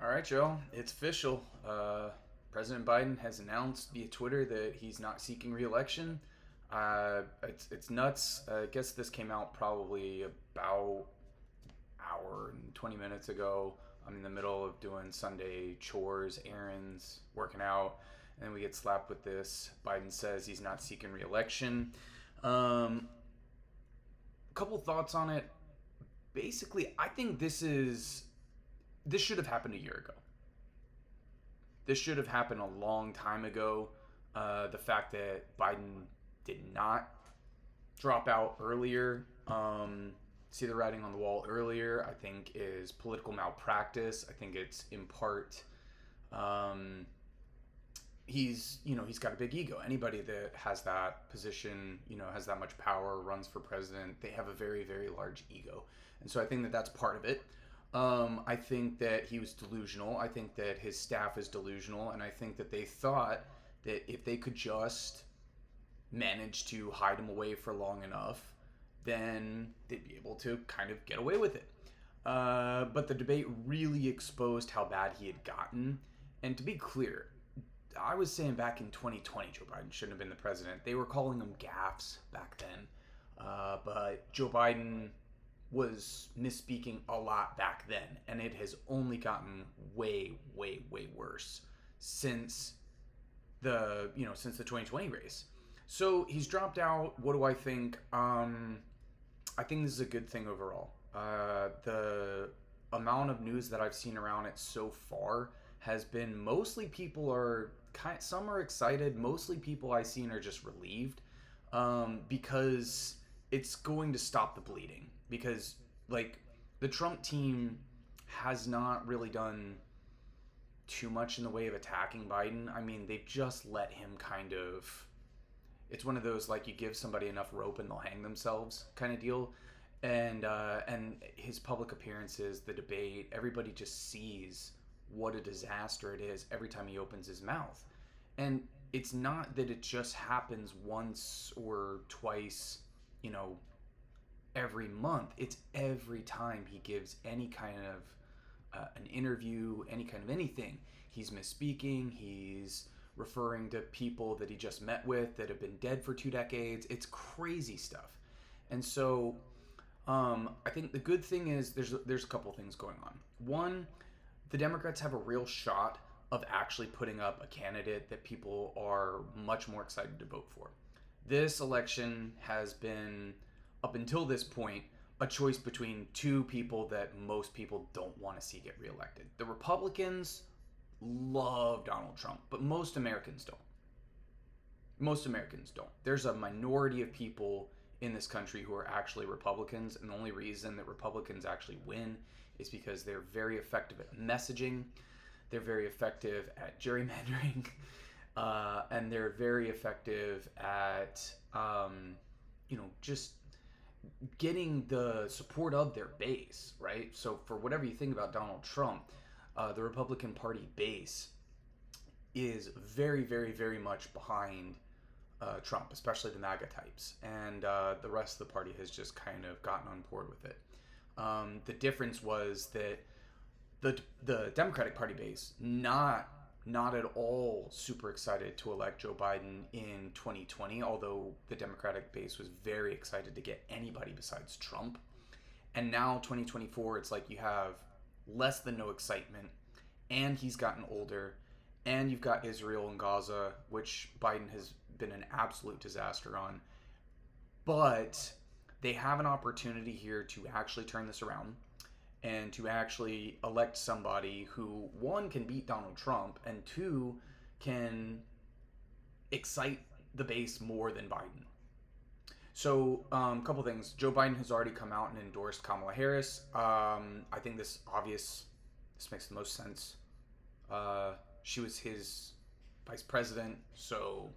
All right, Joe, it's official. President Biden has announced via Twitter that he's not seeking re-election. It's nuts. I guess this came out probably about hour and 20 minutes ago. I'm in the middle of doing Sunday chores, errands, working out, and we get slapped with this. Biden says he's not seeking re-election. A couple thoughts on it. Basically, I think this should have happened a year ago. This should have happened a long time ago. The fact that Biden did not drop out earlier, see the writing on the wall earlier, I think is political malpractice. I think it's in part he's got a big ego. Anybody that has that position, has that much power, runs for president, they have a very, very large ego. And so I think that that's part of it. I think that he was delusional. I think that his staff is delusional. And I think that they thought that if they could just manage to hide him away for long enough, then they'd be able to kind of get away with it. But the debate really exposed how bad he had gotten. And to be clear, I was saying back in 2020, Joe Biden shouldn't have been the president. They were calling him gaffes back then. But Joe Biden was misspeaking a lot back then, and it has only gotten way, way, way worse since since the 2020 race. So he's dropped out. What do I think? I think this is a good thing overall. The amount of news that I've seen around it so far has been mostly people are some are excited. Mostly people I've seen are just relieved because it's going to stop the bleeding. Because like the Trump team has not really done too much in the way of attacking Biden. I mean, they've just let him kind of. It's one of those like you give somebody enough rope and they'll hang themselves kind of deal. And his public appearances, the debate, everybody just sees what a disaster it is every time he opens his mouth. And it's not that it just happens once or twice, every month. It's every time he gives any kind of an interview, any kind of anything. He's misspeaking. He's referring to people that he just met with that have been dead for 2 decades. It's crazy stuff. And so I think the good thing is there's a couple things going on. One, the Democrats have a real shot of actually putting up a candidate that people are much more excited to vote for. This election has been, up until this point, a choice between two people that most people don't want to see get reelected. The Republicans love Donald Trump, but most Americans don't. Most Americans don't. There's a minority of people in this country who are actually Republicans, and the only reason that Republicans actually win is because they're very effective at messaging, they're very effective at gerrymandering, and they're very effective at, just getting the support of their base, right? So for whatever you think about Donald Trump, the Republican Party base is very, very, very much behind Trump, especially the MAGA types, and the rest of the party has just kind of gotten on board with it. The difference was that the Democratic Party base not at all super excited to elect Joe Biden in 2020, although the Democratic base was very excited to get anybody besides Trump. And now 2024, it's like you have less than no excitement, and he's gotten older, and you've got Israel and Gaza, which Biden has been an absolute disaster on. But they have an opportunity here to actually turn this around and to actually elect somebody who, one, can beat Donald Trump, and two, can excite the base more than Biden. So, a couple things. Joe Biden has already come out and endorsed Kamala Harris. I think this makes the most sense. She was his vice president, so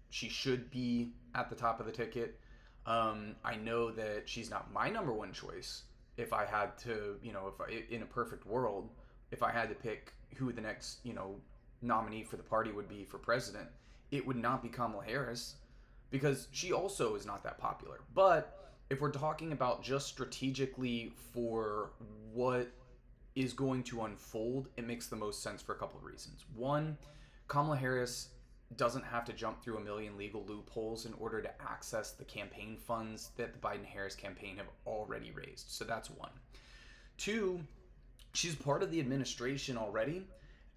she should be at the top of the ticket. I know that she's not my number one choice. If I had to, in a perfect world, if I had to pick who the next, nominee for the party would be for president, it would not be Kamala Harris, because she also is not that popular. But if we're talking about just strategically for what is going to unfold, it makes the most sense for a couple of reasons. One, Kamala Harris doesn't have to jump through a million legal loopholes in order to access the campaign funds that the Biden-Harris campaign have already raised. So that's one. Two, she's part of the administration already,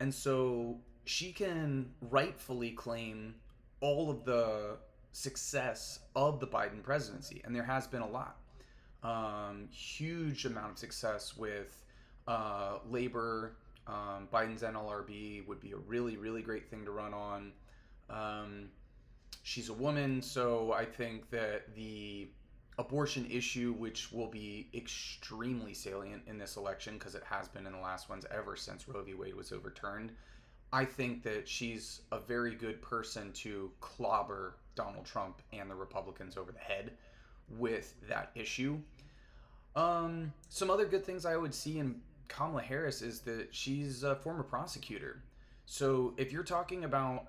and so she can rightfully claim all of the success of the Biden presidency, and there has been a lot. Huge amount of success with labor. Biden's NLRB would be a really, really great thing to run on. She's a woman, so I think that the abortion issue, which will be extremely salient in this election because it has been in the last ones ever since Roe v. Wade was overturned, I think that she's a very good person to clobber Donald Trump and the Republicans over the head with that issue. Some other good things I would see in Kamala Harris is that she's a former prosecutor. So if you're talking about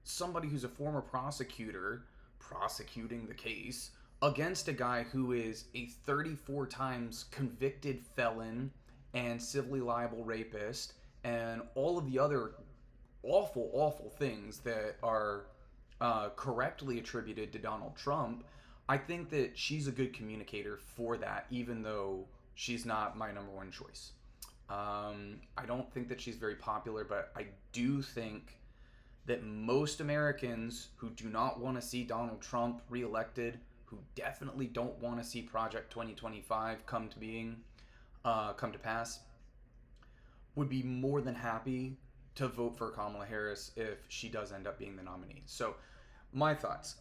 somebody who's a former prosecutor prosecuting the case against a guy who is a 34 times convicted felon and civilly liable rapist and all of the other awful, awful things that are correctly attributed to Donald Trump, I think that she's a good communicator for that, even though she's not my number one choice. I don't think that she's very popular, but I do think that most Americans who do not want to see Donald Trump reelected, who definitely don't want to see Project 2025 come to pass, would be more than happy to vote for Kamala Harris if she does end up being the nominee. So, my thoughts.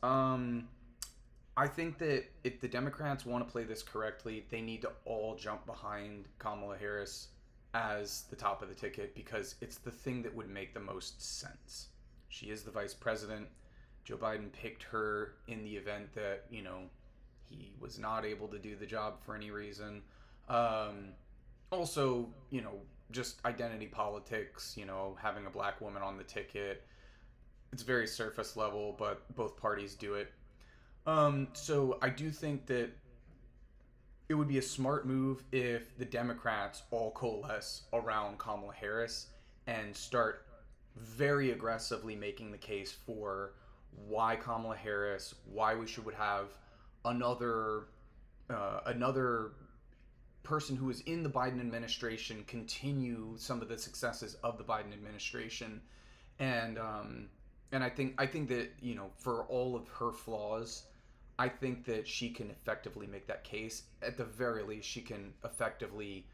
I think that if the Democrats want to play this correctly, they need to all jump behind Kamala Harris as the top of the ticket because it's the thing that would make the most sense. She is the vice president. Joe Biden picked her in the event that, he was not able to do the job for any reason. Also, just identity politics, having a black woman on the ticket. It's very surface level, but both parties do it. So I do think that it would be a smart move if the Democrats all coalesce around Kamala Harris and start very aggressively making the case for why Kamala Harris, why we should have another person who is in the Biden administration continue some of the successes of the Biden administration, and I think that for all of her flaws, I think that she can effectively make that case. At the very least, she can effectively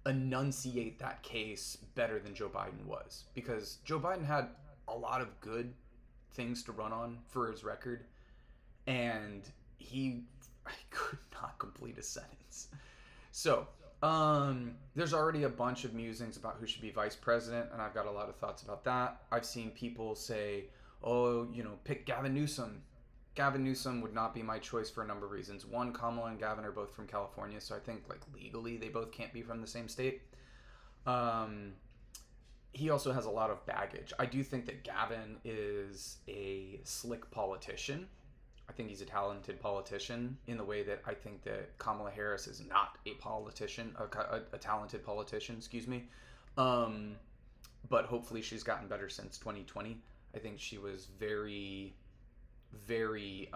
enunciate that case better than Joe Biden was, because Joe Biden had a lot of good things to run on for his record, and I could not complete a sentence. So, there's already a bunch of musings about who should be vice president, and I've got a lot of thoughts about that. I've seen people say, pick Gavin Newsom. Gavin Newsom would not be my choice for a number of reasons. One, Kamala and Gavin are both from California, so I think legally they both can't be from the same state. He also has a lot of baggage. I do think that Gavin is a slick politician. I think he's a talented politician in the way that I think that Kamala Harris is not a politician, a talented politician, excuse me. But hopefully she's gotten better since 2020. I think she was very, very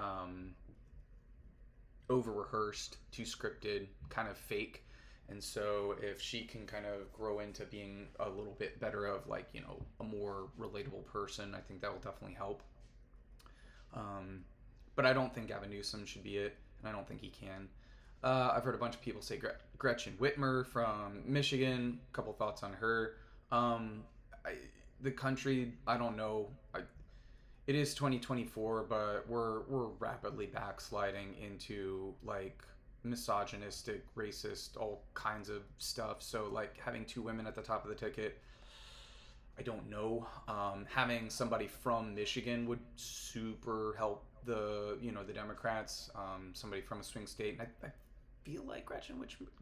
over-rehearsed, too scripted, kind of fake. And so if she can kind of grow into being a little bit better of a more relatable person, I think that will definitely help. But I don't think Gavin Newsom should be it, and I don't think he can. I've heard a bunch of people say Gretchen Whitmer from Michigan. A couple thoughts on her. The country, I don't know. It is 2024, but we're rapidly backsliding into misogynistic, racist, all kinds of stuff. So having two women at the top of the ticket, I don't know. Having somebody from Michigan would super help the Democrats. Somebody from a swing state. And I feel like Gretchen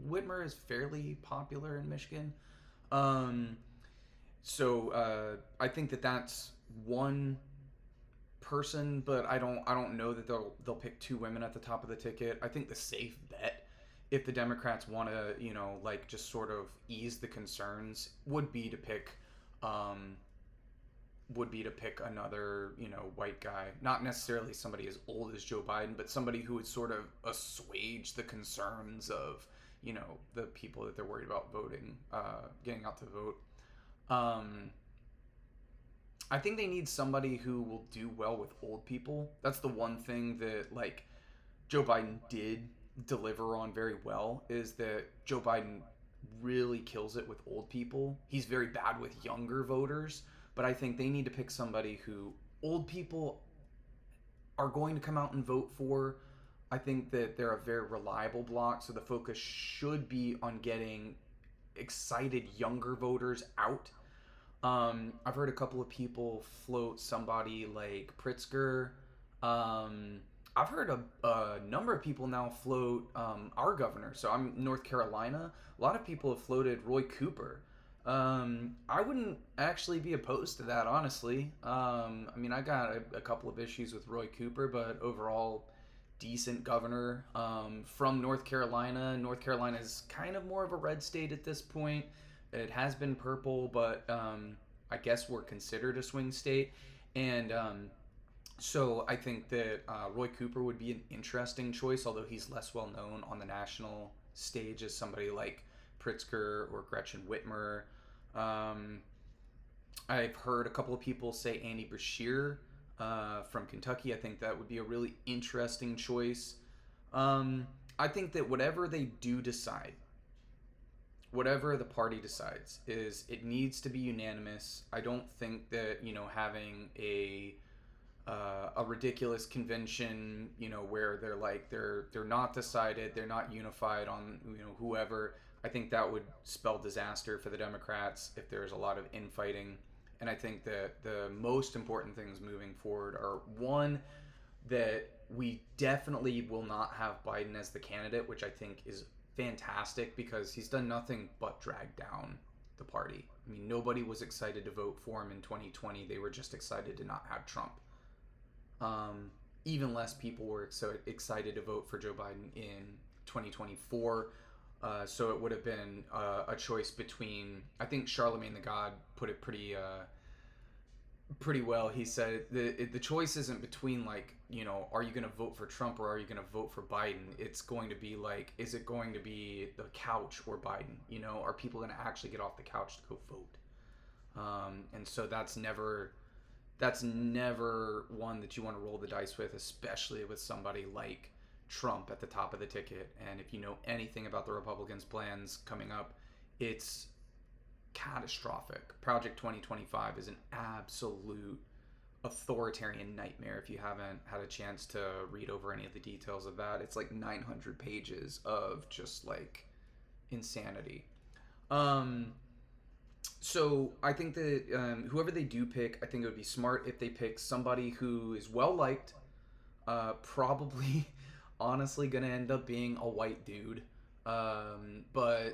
Whitmer is fairly popular in Michigan. So I think that that's one person, but I don't know that they'll pick two women at the top of the ticket. I think the safe bet if the Democrats want to, like just sort of ease the concerns, um, would be to pick another, white guy, not necessarily somebody as old as Joe Biden, but somebody who would sort of assuage the concerns of, the people that they're worried about voting, getting out to vote. Um, I think they need somebody who will do well with old people. That's the one thing that, like, Joe Biden did deliver on very well, is that Joe Biden really kills it with old people. He's very bad with younger voters, but I think they need to pick somebody who old people are going to come out and vote for. I think that they're a very reliable bloc, so the focus should be on getting excited younger voters out. I've heard a couple of people float somebody like Pritzker. Um, I've heard a number of people now float our governor. So I'm North Carolina. A lot of people have floated Roy Cooper. I wouldn't actually be opposed to that, honestly. I mean, I got a couple of issues with Roy Cooper, but overall, decent governor from North Carolina. North Carolina is kind of more of a red state at this point. It has been purple, but I guess we're considered a swing state. And so I think that Roy Cooper would be an interesting choice, although he's less well known on the national stage as somebody like Pritzker or Gretchen Whitmer. Um, I've heard a couple of people say Andy Beshear from Kentucky. I think that would be a really interesting choice. I think that whatever they do decide, whatever the party decides, is it needs to be unanimous. I don't think that having a ridiculous convention, where they're not decided, they're not unified on whoever. I think that would spell disaster for the Democrats if there's a lot of infighting. And I think that the most important things moving forward are, one, that we definitely will not have Biden as the candidate, which I think is fantastic because he's done nothing but drag down the party. I mean, nobody was excited to vote for him in 2020. They were just excited to not have Trump. Even less people were so excited to vote for Joe Biden in 2024. So it would have been a choice between, I think Charlemagne the God put it pretty well. He said the choice isn't between, like, are you going to vote for Trump or are you going to vote for Biden? It's going to be like, is it going to be the couch or Biden? Are people going to actually get off the couch to go vote? And so that's never one that you want to roll the dice with, especially with somebody like Trump at the top of the ticket. And if you know anything about the Republicans' plans coming up, it's catastrophic. Project 2025 is an absolute authoritarian nightmare. If you haven't had a chance to read over any of the details of that, it's like 900 pages of just like insanity. So I think that whoever they do pick, I think it would be smart if they pick somebody who is well liked, probably honestly gonna end up being a white dude, but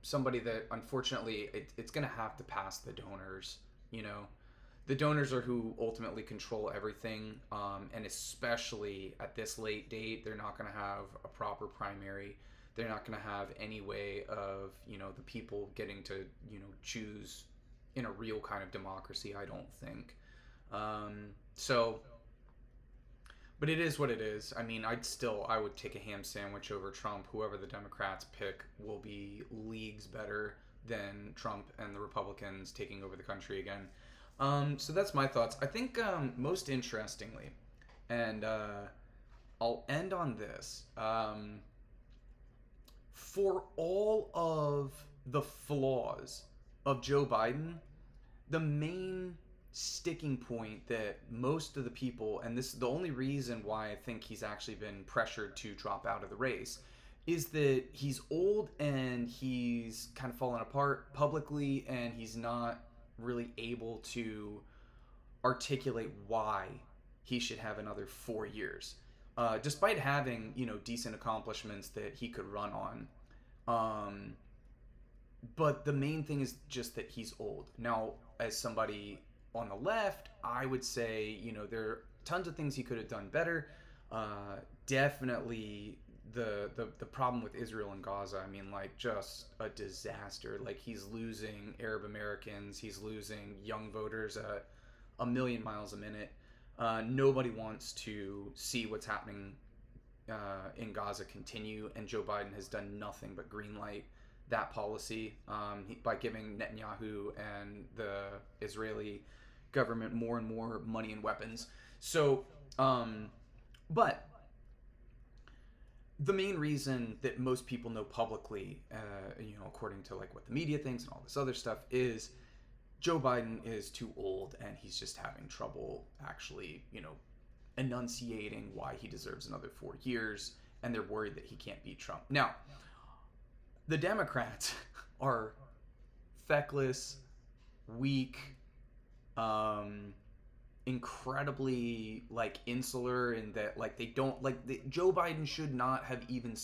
somebody that unfortunately it's gonna have to pass the donors. The donors are who ultimately control everything, and especially at this late date, they're not gonna have a proper primary. They're not going to have any way of, the people getting to, choose in a real kind of democracy, I don't think. But it is what it is. I mean, I would take a ham sandwich over Trump. Whoever the Democrats pick will be leagues better than Trump and the Republicans taking over the country again. So that's my thoughts. I think most interestingly, and I'll end on this. For all of the flaws of Joe Biden, the main sticking point that most of the people, and this is the only reason why I think he's actually been pressured to drop out of the race, is that he's old and he's kind of fallen apart publicly, and he's not really able to articulate why he should have another 4 years. Despite having, decent accomplishments that he could run on. But the main thing is just that he's old. Now, as somebody on the left, I would say, there are tons of things he could have done better. Definitely the problem with Israel and Gaza, I mean, like, just a disaster. Like, he's losing Arab Americans, he's losing young voters at a million miles a minute. Nobody wants to see what's happening in Gaza continue, and Joe Biden has done nothing but greenlight that policy by giving Netanyahu and the Israeli government more and more money and weapons. So, but the main reason that most people know publicly, according to like what the media thinks and all this other stuff, is Joe Biden is too old and he's just having trouble actually, enunciating why he deserves another 4 years, and they're worried that he can't beat Trump. Now, the Democrats are feckless, weak, incredibly like insular, in that like they don't Joe Biden should not have even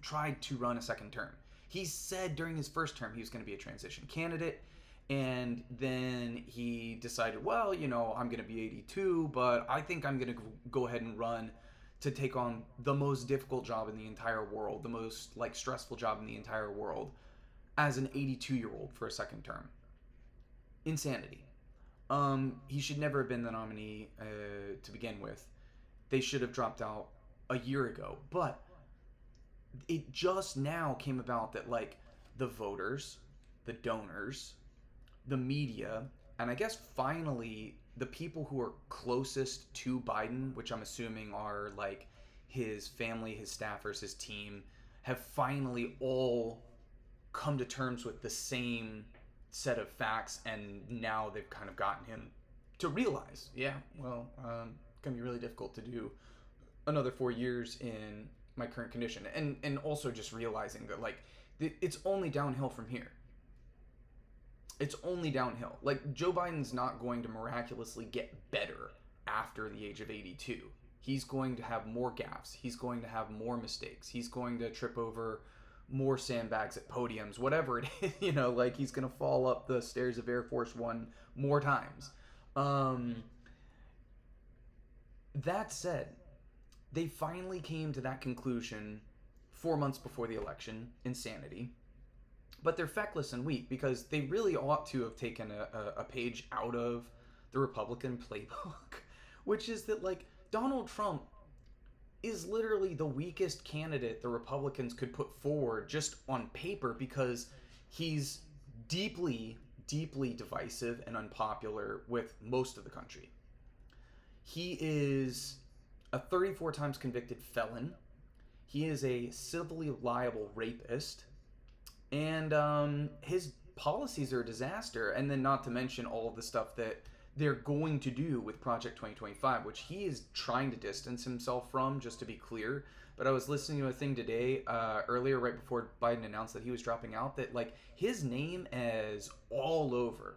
tried to run a second term. He said during his first term he was going to be a transition candidate, and then he decided, well, I'm going to be 82, but I think I'm going to go ahead and run to take on the most difficult job in the entire world, the most like stressful job in the entire world, as an 82-year-old for a second term. Insanity. He should never have been the nominee to begin with. They should have dropped out a year ago. But it just now came about that like the voters, the donors, the media, and I guess finally the people who are closest to Biden, which I'm assuming are like his family, his staffers, his team, have finally all come to terms with the same set of facts, and now they've kind of gotten him to realize, it's gonna be really difficult to do another 4 years in my current condition, and also just realizing that like it's only downhill from here. It's only downhill. Like, Joe Biden's not going to miraculously get better after the age of 82. He's going to have more gaffes. He's going to have more mistakes. He's going to trip over more sandbags at podiums, whatever it is, he's going to fall up the stairs of Air Force One more times. That said, they finally came to that conclusion 4 months before the election. Insanity. But they're feckless and weak, because they really ought to have taken a page out of the Republican playbook, which is that like Donald Trump is literally the weakest candidate the Republicans could put forward just on paper, because he's deeply, deeply divisive and unpopular with most of the country. He is a 34 times convicted felon. He is a civilly liable rapist. And his policies are a disaster. And then not to mention all of the stuff that they're going to do with Project 2025, which he is trying to distance himself from, just to be clear. But I was listening to a thing today, earlier, right before Biden announced that he was dropping out, that like his name is all over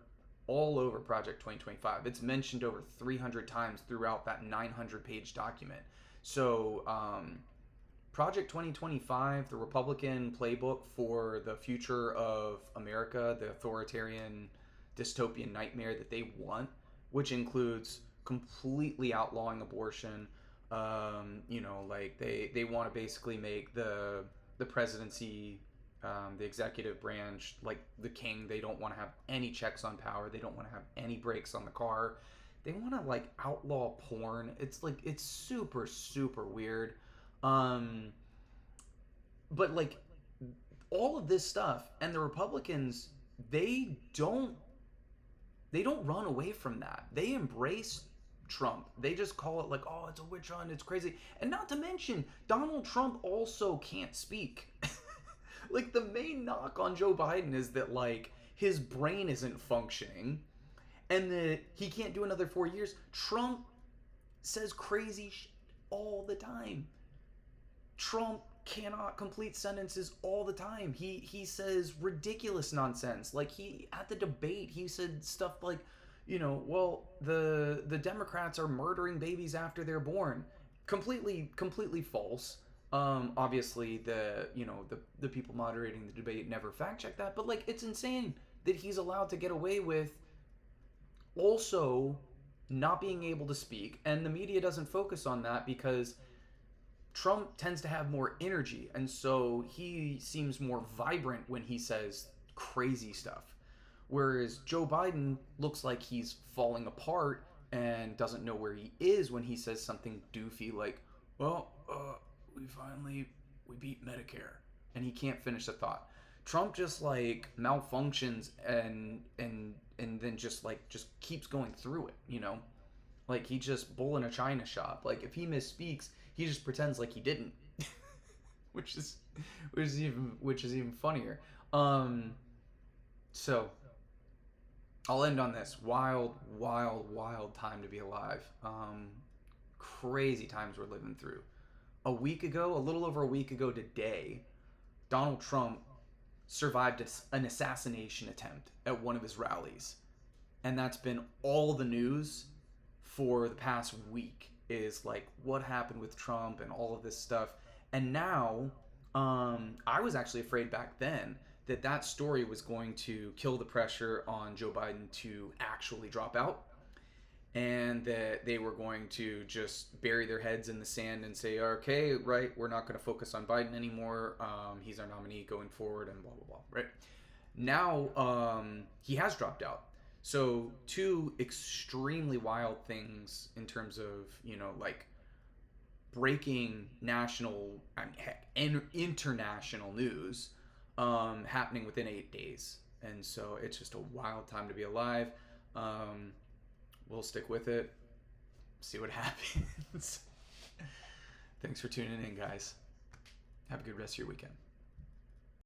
Project 2025. It's mentioned over 300 times throughout that 900-page document. So, Project 2025, the Republican playbook for the future of America, the authoritarian dystopian nightmare that they want, which includes completely outlawing abortion. They want to basically make the presidency, the executive branch, like the king. They don't want to have any checks on power. They don't want to have any brakes on the car. They want to like outlaw porn. It's super, super weird. But like all of this stuff, and the Republicans, they don't run away from that. They embrace Trump. They just call it like, oh, it's a witch hunt, it's crazy. And not to mention, Donald Trump also can't speak. Like, the main knock on Joe Biden is that like his brain isn't functioning and that he can't do another 4 years. Trump says crazy shit all the time. Trump cannot complete sentences all the time. He says ridiculous nonsense. Like, at the debate, he said stuff like, the Democrats are murdering babies after they're born. Completely false. Obviously the people moderating the debate never fact check that, but like, it's insane that he's allowed to get away with also not being able to speak, and the media doesn't focus on that because Trump tends to have more energy, and so he seems more vibrant when he says crazy stuff. Whereas Joe Biden looks like he's falling apart and doesn't know where he is when he says something doofy like, well, we beat Medicare. And he can't finish the thought. Trump just like malfunctions and then just keeps going through it, you know? Like he just bull in a china shop. Like if he misspeaks, he just pretends like he didn't. which is which is even funnier. So I'll end on this. Wild, wild, wild time to be alive. Crazy times we're living through. A week ago, a little over a week ago today, Donald Trump survived an assassination attempt at one of his rallies. And that's been all the news for the past week is like what happened with Trump and all of this stuff. And now, I was actually afraid back then that that story was going to kill the pressure on Joe Biden to actually drop out and that they were going to just bury their heads in the sand and say, okay, right, we're not going to focus on Biden anymore. He's our nominee going forward and blah, blah, blah, right? Now, he has dropped out. So two extremely wild things in terms of, you know, like breaking national, I mean, heck, international news happening within 8 days. And so it's just a wild time to be alive. We'll stick with it, see what happens. Thanks for tuning in, guys. Have a good rest of your weekend.